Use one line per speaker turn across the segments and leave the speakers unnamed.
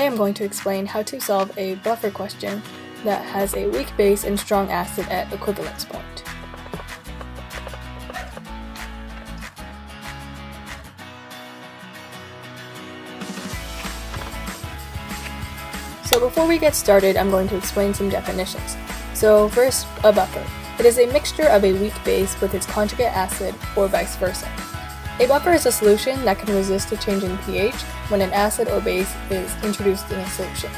today I'm going to explain how to solve a buffer question that has a weak base and strong acid at equivalence point. So before we get started, I'm going to explain some definitions. So first, a buffer. It is a mixture of a weak base with its conjugate acid, or vice versa. A buffer is a solution that can resist a change in pH when an acid or base is introduced in a solution.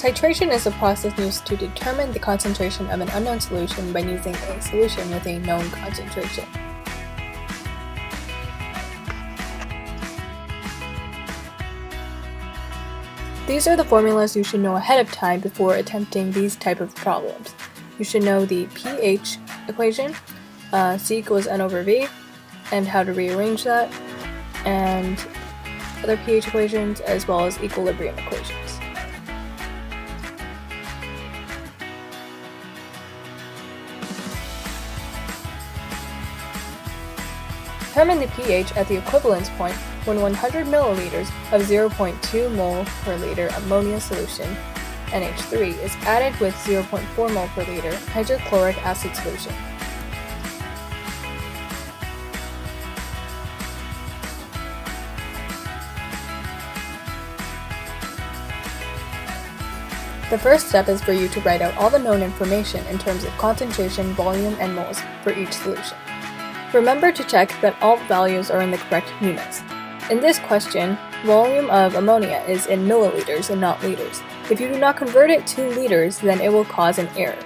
Titration is a process used to determine the concentration of an unknown solution by using a solution with a known concentration. These are the formulas you should know ahead of time before attempting these type of problems. You should know the pH equation, C equals N over V, and how to rearrange that, and other pH equations as well as equilibrium equations. Determine the pH at the equivalence point when 100 milliliters of 0.2 mol per liter ammonia solution, NH3, is added with 0.4 mol per liter hydrochloric acid solution. The first step is for you to write out all the known information in terms of concentration, volume, and moles for each solution. Remember to check that all values are in the correct units. In this question, volume of ammonia is in milliliters and not liters. If you do not convert it to liters, then it will cause an error.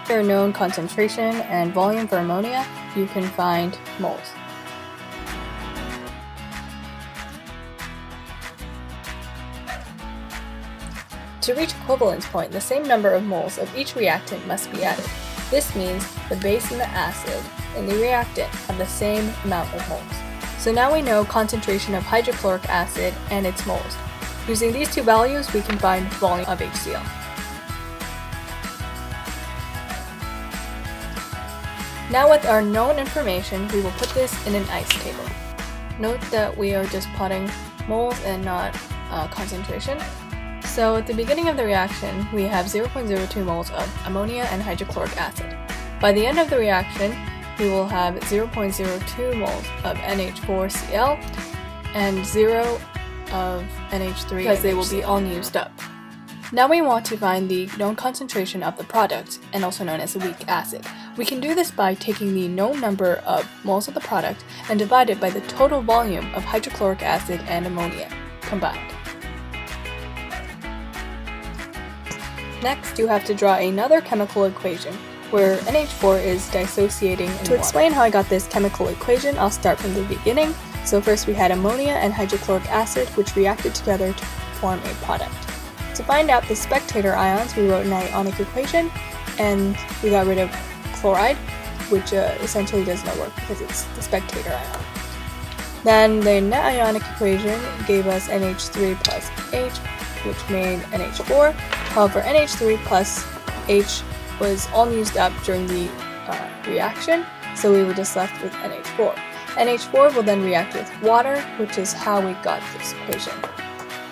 For a known concentration and volume for ammonia, you can find moles. To reach equivalence point, the same number of moles of each reactant must be added. This means the base and the acid in the reactant have the same amount of moles. So now we know concentration of hydrochloric acid and its moles. Using these two values, we can find volume of HCl. Now with our known information, we will put this in an ice table. Note that we are just plotting moles and not concentration. So at the beginning of the reaction, we have 0.02 moles of ammonia and hydrochloric acid. By the end of the reaction, we will have 0.02 moles of NH4Cl and 0 of NH3 because they will be all used up. Now we want to find the known concentration of the product, and also known as a weak acid. We can do this by taking the known number of moles of the product and divide it by the total volume of hydrochloric acid and ammonia combined. Next, you have to draw another chemical equation where NH4 is dissociating in water. To explain how I got this chemical equation, I'll start from the beginning. So first we had ammonia and hydrochloric acid, which reacted together to form a product. To find out the spectator ions, we wrote an ionic equation, and we got rid of chloride, which essentially does not work because it's the spectator ion. Then the net ionic equation gave us NH3 plus H, which made NH4. However, NH3 plus H was all used up during the reaction, so we were just left with NH4. NH4 will then react with water, which is how we got this equation.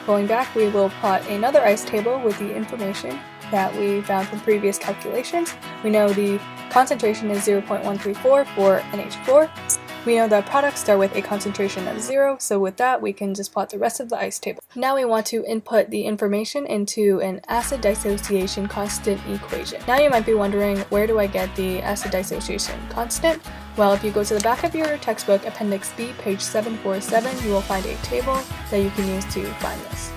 Going back, we will plot another ice table with the information that we found from previous calculations. We know the concentration is 0.134 for NH4. We know that products start with a concentration of 0, so with that we can just plot the rest of the ice table. Now we want to input the information into an acid dissociation constant equation. Now you might be wondering, where do I get the acid dissociation constant? Well, if you go to the back of your textbook, Appendix B, page 747, you will find a table that you can use to find this.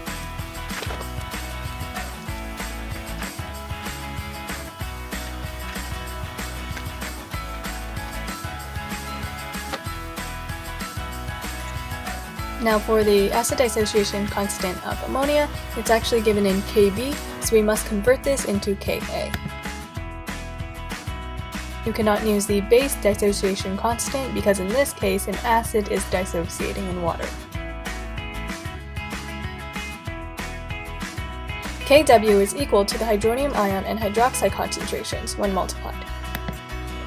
Now for the acid dissociation constant of ammonia, it's actually given in Kb, so we must convert this into Ka. You cannot use the base dissociation constant because in this case an acid is dissociating in water. Kw is equal to the hydronium ion and hydroxide concentrations when multiplied.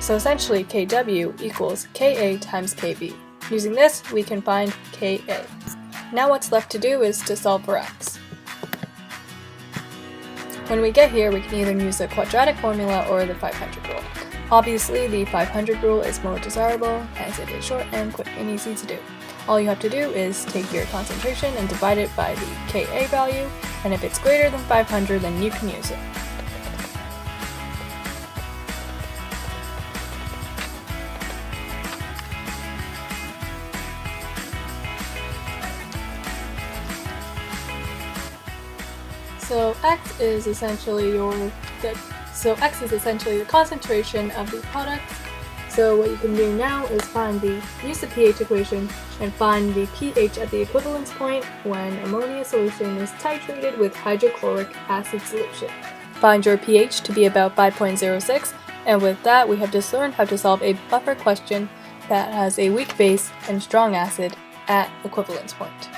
So essentially Kw equals Ka times Kb. Using this, we can find Ka. Now what's left to do is to solve for x. When we get here, we can either use the quadratic formula or the 500 rule. Obviously, the 500 rule is more desirable as it is short and quick and easy to do. All you have to do is take your concentration and divide it by the Ka value, and if it's greater than 500, then you can use it. So x is essentially the concentration of the product. So what you can do now is use the pH equation and find the pH at the equivalence point when ammonia solution is titrated with hydrochloric acid solution. Find your pH to be about 5.06, and with that we have just learned how to solve a buffer question that has a weak base and strong acid at equivalence point.